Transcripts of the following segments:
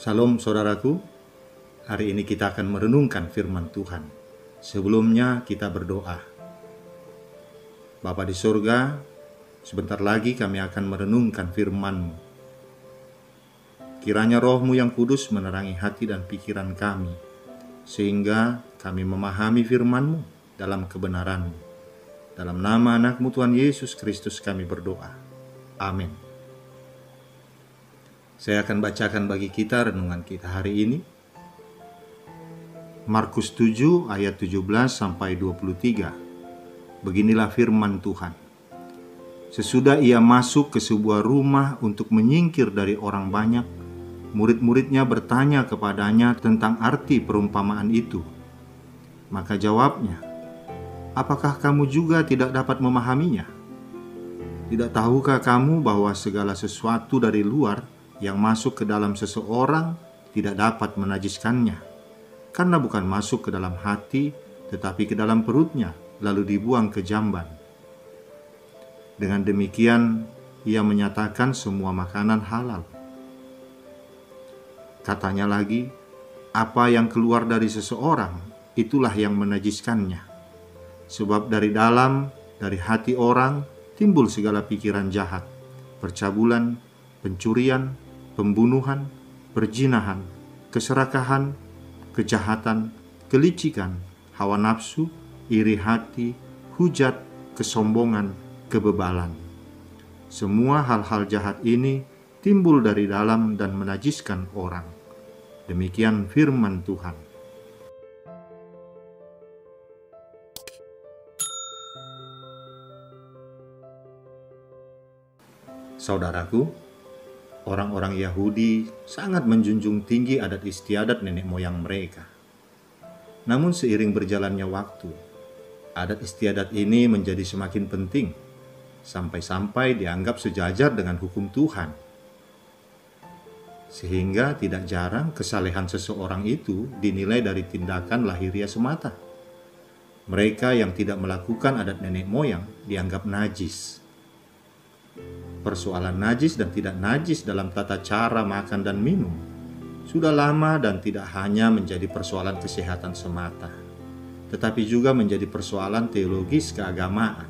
Salam saudaraku, hari ini kita akan merenungkan firman Tuhan. Sebelumnya kita berdoa. Bapa di surga, sebentar lagi kami akan merenungkan firman-Mu. Kiranya Roh-Mu yang kudus menerangi hati dan pikiran kami, sehingga kami memahami firman-Mu dalam kebenaran-Mu. Dalam nama anak-Mu Tuhan Yesus Kristus kami berdoa. Amin. Saya akan bacakan bagi kita renungan kita hari ini. Markus 7 ayat 17 sampai 23. Beginilah firman Tuhan. Sesudah ia masuk ke sebuah rumah untuk menyingkir dari orang banyak, murid-muridnya bertanya kepadanya tentang arti perumpamaan itu. Maka jawabnya, "Apakah kamu juga tidak dapat memahaminya? Tidak tahukah kamu bahwa segala sesuatu dari luar yang masuk ke dalam seseorang tidak dapat menajiskannya, karena bukan masuk ke dalam hati, tetapi ke dalam perutnya, lalu dibuang ke jamban." Dengan demikian, ia menyatakan semua makanan halal. Katanya lagi, apa yang keluar dari seseorang, itulah yang menajiskannya. Sebab dari dalam, dari hati orang, timbul segala pikiran jahat, percabulan, pencurian, pembunuhan, perzinahan, keserakahan, kejahatan, kelicikan, hawa nafsu, iri hati, hujat, kesombongan, kebebalan. Semua hal-hal jahat ini timbul dari dalam dan menajiskan orang. Demikian firman Tuhan. Saudaraku, orang-orang Yahudi sangat menjunjung tinggi adat istiadat nenek moyang mereka. Namun seiring berjalannya waktu, adat istiadat ini menjadi semakin penting, sampai-sampai dianggap sejajar dengan hukum Tuhan. Sehingga tidak jarang kesalehan seseorang itu dinilai dari tindakan lahiriah semata. Mereka yang tidak melakukan adat nenek moyang dianggap najis. Persoalan najis dan tidak najis dalam tata cara makan dan minum sudah lama dan tidak hanya menjadi persoalan kesehatan semata, tetapi juga menjadi persoalan teologis keagamaan.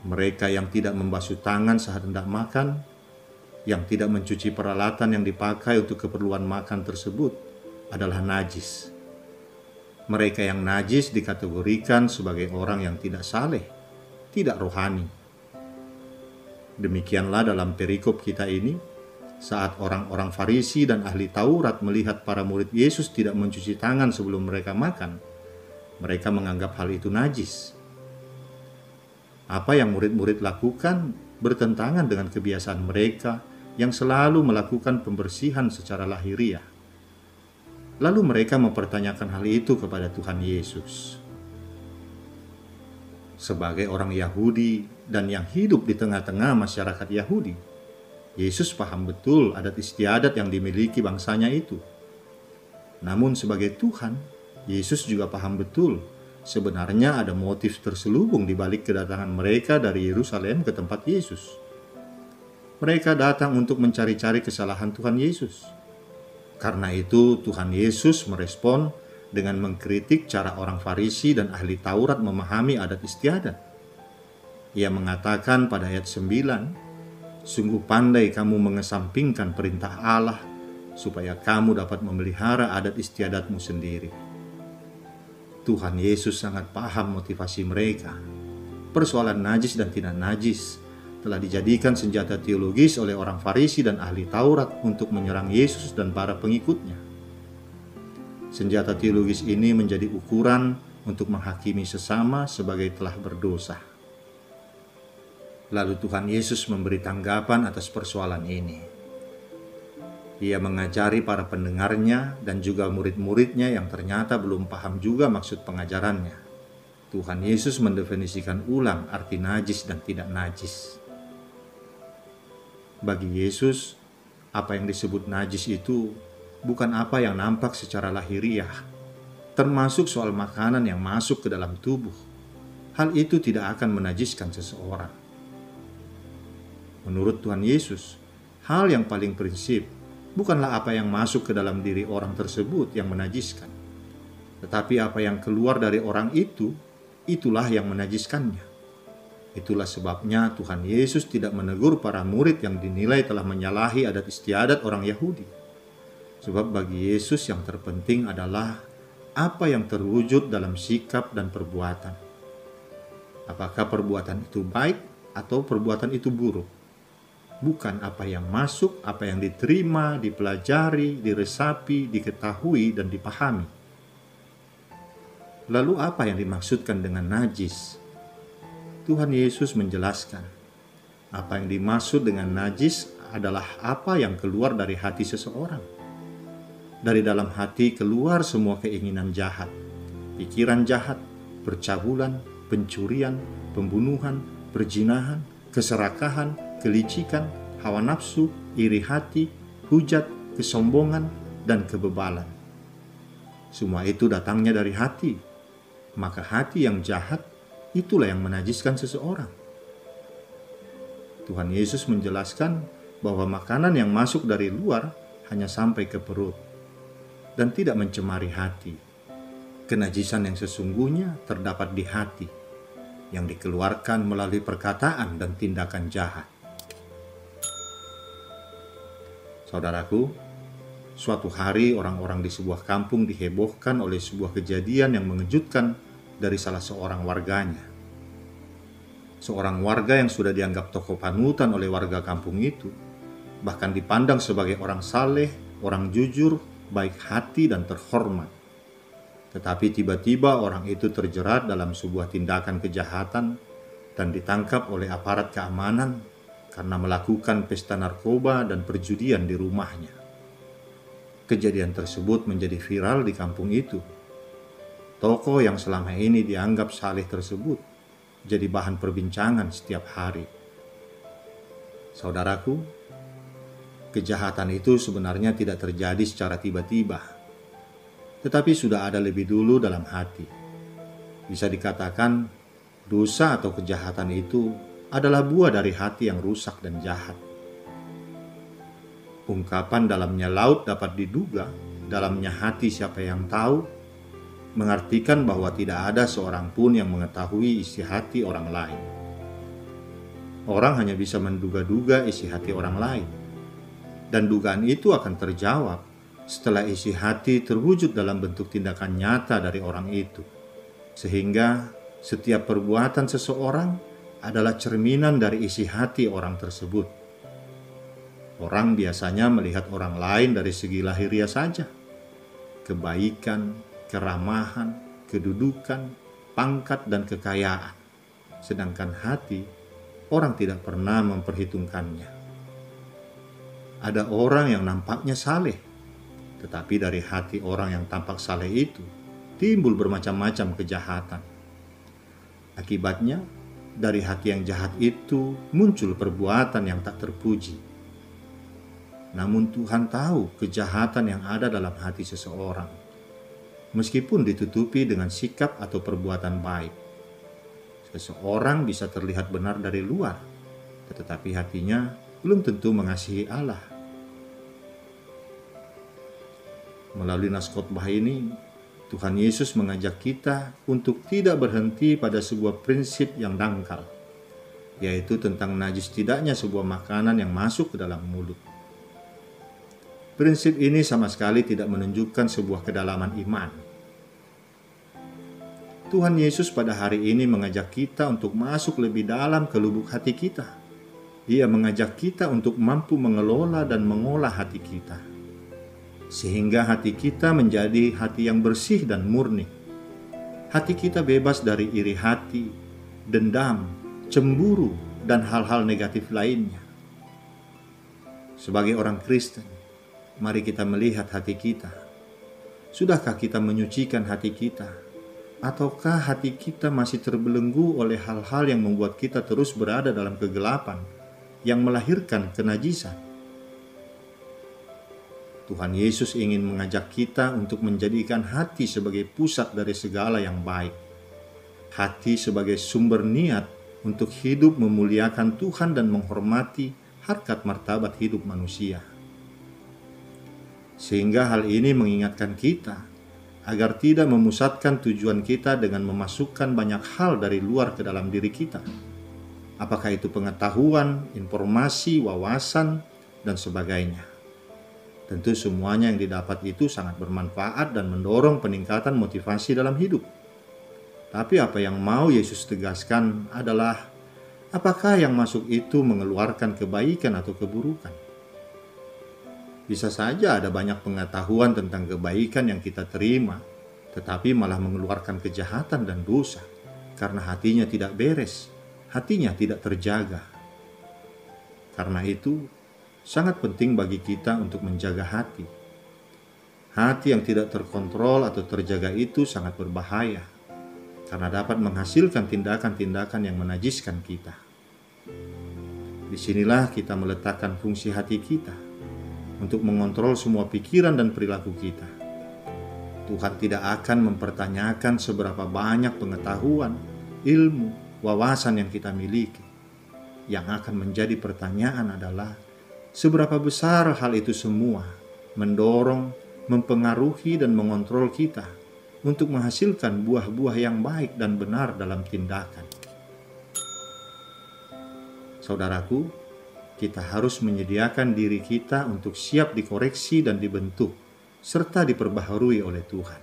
Mereka yang tidak membasuh tangan saat hendak makan, yang tidak mencuci peralatan yang dipakai untuk keperluan makan tersebut adalah najis. Mereka yang najis dikategorikan sebagai orang yang tidak saleh, tidak rohani. Demikianlah dalam perikop kita ini, saat orang-orang Farisi dan ahli Taurat melihat para murid Yesus tidak mencuci tangan sebelum mereka makan, mereka menganggap hal itu najis. Apa yang murid-murid lakukan bertentangan dengan kebiasaan mereka yang selalu melakukan pembersihan secara lahiriah. Lalu mereka mempertanyakan hal itu kepada Tuhan Yesus. Sebagai orang Yahudi dan yang hidup di tengah-tengah masyarakat Yahudi, Yesus paham betul adat istiadat yang dimiliki bangsanya itu. Namun sebagai Tuhan, Yesus juga paham betul sebenarnya ada motif terselubung di balik kedatangan mereka dari Yerusalem ke tempat Yesus. Mereka datang untuk mencari-cari kesalahan Tuhan Yesus. Karena itu Tuhan Yesus merespon dengan mengkritik cara orang Farisi dan ahli Taurat memahami adat istiadat. Ia mengatakan pada ayat 9, "Sungguh pandai kamu mengesampingkan perintah Allah supaya kamu dapat memelihara adat istiadatmu sendiri." Tuhan Yesus sangat paham motivasi mereka. Persoalan najis dan tidak najis telah dijadikan senjata teologis oleh orang Farisi dan ahli Taurat untuk menyerang Yesus dan para pengikutnya. Senjata teologis ini menjadi ukuran untuk menghakimi sesama sebagai telah berdosa. Lalu Tuhan Yesus memberi tanggapan atas persoalan ini. Ia mengajari para pendengarnya dan juga murid-muridnya yang ternyata belum paham juga maksud pengajarannya. Tuhan Yesus mendefinisikan ulang arti najis dan tidak najis. Bagi Yesus, apa yang disebut najis itu bukan apa yang nampak secara lahiriah, termasuk soal makanan yang masuk ke dalam tubuh. Hal itu tidak akan menajiskan seseorang. Menurut Tuhan Yesus, hal yang paling prinsip bukanlah apa yang masuk ke dalam diri orang tersebut yang menajiskan, tetapi apa yang keluar dari orang itu, itulah yang menajiskannya. Itulah sebabnya Tuhan Yesus tidak menegur para murid yang dinilai telah menyalahi adat istiadat orang Yahudi. Sebab bagi Yesus yang terpenting adalah apa yang terwujud dalam sikap dan perbuatan. Apakah perbuatan itu baik atau perbuatan itu buruk? Bukan apa yang masuk, apa yang diterima, dipelajari, diresapi, diketahui, dan dipahami. Lalu apa yang dimaksudkan dengan najis? Tuhan Yesus menjelaskan, apa yang dimaksud dengan najis adalah apa yang keluar dari hati seseorang. Dari dalam hati keluar semua keinginan jahat, pikiran jahat, percabulan, pencurian, pembunuhan, perzinahan, keserakahan, kelicikan, hawa nafsu, iri hati, hujat, kesombongan, dan kebebalan. Semua itu datangnya dari hati. Maka hati yang jahat itulah yang menajiskan seseorang. Tuhan Yesus menjelaskan bahwa makanan yang masuk dari luar hanya sampai ke perut dan tidak mencemari hati. Kenajisan yang sesungguhnya terdapat di hati, yang dikeluarkan melalui perkataan dan tindakan jahat. Saudaraku, suatu hari orang-orang di sebuah kampung dihebohkan oleh sebuah kejadian yang mengejutkan dari salah seorang warganya. Seorang warga yang sudah dianggap tokoh panutan oleh warga kampung itu, bahkan dipandang sebagai orang saleh, orang jujur, baik hati dan terhormat. Tetapi tiba-tiba orang itu terjerat dalam sebuah tindakan kejahatan dan ditangkap oleh aparat keamanan karena melakukan pesta narkoba dan perjudian di rumahnya. Kejadian tersebut menjadi viral di kampung itu. Tokoh yang selama ini dianggap saleh tersebut jadi bahan perbincangan setiap hari. Saudaraku, kejahatan itu sebenarnya tidak terjadi secara tiba-tiba, tetapi sudah ada lebih dulu dalam hati. Bisa dikatakan, dosa atau kejahatan itu adalah buah dari hati yang rusak dan jahat. Ungkapan dalamnya laut dapat diduga, dalamnya hati siapa yang tahu, mengartikan bahwa tidak ada seorang pun yang mengetahui isi hati orang lain. Orang hanya bisa menduga-duga isi hati orang lain, dan dugaan itu akan terjawab setelah isi hati terwujud dalam bentuk tindakan nyata dari orang itu. Sehingga setiap perbuatan seseorang adalah cerminan dari isi hati orang tersebut. Orang biasanya melihat orang lain dari segi lahiriah saja. Kebaikan, keramahan, kedudukan, pangkat, dan kekayaan. Sedangkan hati, orang tidak pernah memperhitungkannya. Ada orang yang nampaknya saleh, tetapi dari hati orang yang tampak saleh itu timbul bermacam-macam kejahatan. Akibatnya, dari hati yang jahat itu muncul perbuatan yang tak terpuji. Namun Tuhan tahu kejahatan yang ada dalam hati seseorang, meskipun ditutupi dengan sikap atau perbuatan baik. Seseorang bisa terlihat benar dari luar, tetapi hatinya belum tentu mengasihi Allah. Melalui nas khotbah ini, Tuhan Yesus mengajak kita untuk tidak berhenti pada sebuah prinsip yang dangkal, yaitu tentang najis tidaknya sebuah makanan yang masuk ke dalam mulut. Prinsip ini sama sekali tidak menunjukkan sebuah kedalaman iman. Tuhan Yesus pada hari ini mengajak kita untuk masuk lebih dalam ke lubuk hati kita. Dia mengajak kita untuk mampu mengelola dan mengolah hati kita, sehingga hati kita menjadi hati yang bersih dan murni. Hati kita bebas dari iri hati, dendam, cemburu, dan hal-hal negatif lainnya. Sebagai orang Kristen, mari kita melihat hati kita. Sudahkah kita menyucikan hati kita? Ataukah hati kita masih terbelenggu oleh hal-hal yang membuat kita terus berada dalam kegelapan yang melahirkan kenajisan? Tuhan Yesus ingin mengajak kita untuk menjadikan hati sebagai pusat dari segala yang baik. Hati sebagai sumber niat untuk hidup memuliakan Tuhan dan menghormati harkat martabat hidup manusia. Sehingga hal ini mengingatkan kita agar tidak memusatkan tujuan kita dengan memasukkan banyak hal dari luar ke dalam diri kita. Apakah itu pengetahuan, informasi, wawasan, dan sebagainya. Tentu semuanya yang didapat itu sangat bermanfaat dan mendorong peningkatan motivasi dalam hidup. Tapi apa yang mau Yesus tegaskan adalah, apakah yang masuk itu mengeluarkan kebaikan atau keburukan? Bisa saja ada banyak pengetahuan tentang kebaikan yang kita terima, tetapi malah mengeluarkan kejahatan dan dosa, karena hatinya tidak beres, hatinya tidak terjaga. Karena itu, sangat penting bagi kita untuk menjaga hati. Hati yang tidak terkontrol atau terjaga itu sangat berbahaya, karena dapat menghasilkan tindakan-tindakan yang menajiskan kita. Disinilah kita meletakkan fungsi hati kita untuk mengontrol semua pikiran dan perilaku kita. Tuhan tidak akan mempertanyakan seberapa banyak pengetahuan, ilmu, wawasan yang kita miliki. Yang akan menjadi pertanyaan adalah, seberapa besar hal itu semua mendorong, mempengaruhi, dan mengontrol kita untuk menghasilkan buah-buah yang baik dan benar dalam tindakan. Saudaraku, kita harus menyediakan diri kita untuk siap dikoreksi dan dibentuk, serta diperbaharui oleh Tuhan.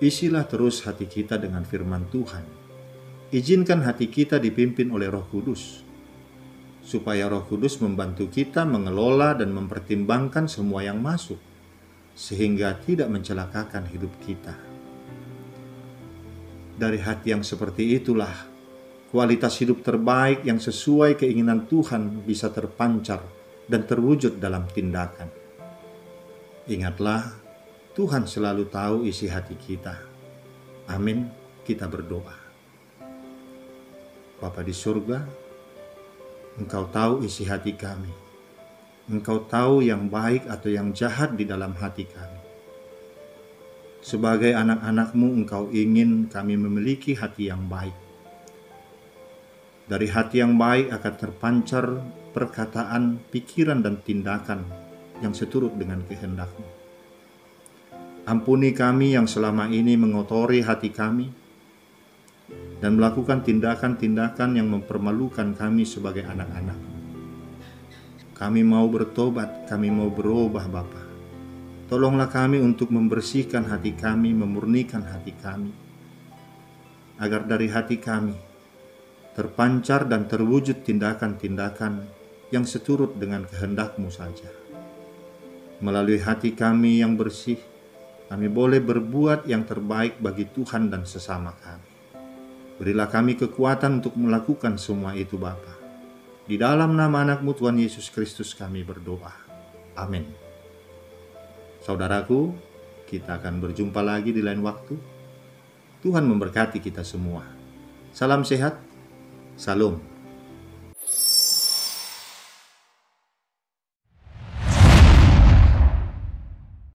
Isilah terus hati kita dengan firman Tuhan. Izinkan hati kita dipimpin oleh Roh Kudus, supaya Roh Kudus membantu kita mengelola dan mempertimbangkan semua yang masuk, sehingga tidak mencelakakan hidup kita. Dari hati yang seperti itulah, kualitas hidup terbaik yang sesuai keinginan Tuhan bisa terpancar dan terwujud dalam tindakan. Ingatlah, Tuhan selalu tahu isi hati kita. Amin, kita berdoa. Bapa di surga, Engkau tahu isi hati kami. Engkau tahu yang baik atau yang jahat di dalam hati kami. Sebagai anak-anak-Mu, Engkau ingin kami memiliki hati yang baik. Dari hati yang baik akan terpancar perkataan, pikiran, dan tindakan yang seturut dengan kehendak-Mu. Ampuni kami yang selama ini mengotori hati kami dan melakukan tindakan-tindakan yang mempermalukan kami sebagai anak-anak. Kami mau bertobat, kami mau berubah Bapa. Tolonglah kami untuk membersihkan hati kami, memurnikan hati kami, agar dari hati kami terpancar dan terwujud tindakan-tindakan yang seturut dengan kehendak-Mu saja. Melalui hati kami yang bersih, kami boleh berbuat yang terbaik bagi Tuhan dan sesama kami. Berilah kami kekuatan untuk melakukan semua itu Bapa. Di dalam nama anak-Mu Tuhan Yesus Kristus kami berdoa. Amin. Saudaraku, kita akan berjumpa lagi di lain waktu. Tuhan memberkati kita semua. Salam sehat. Salam.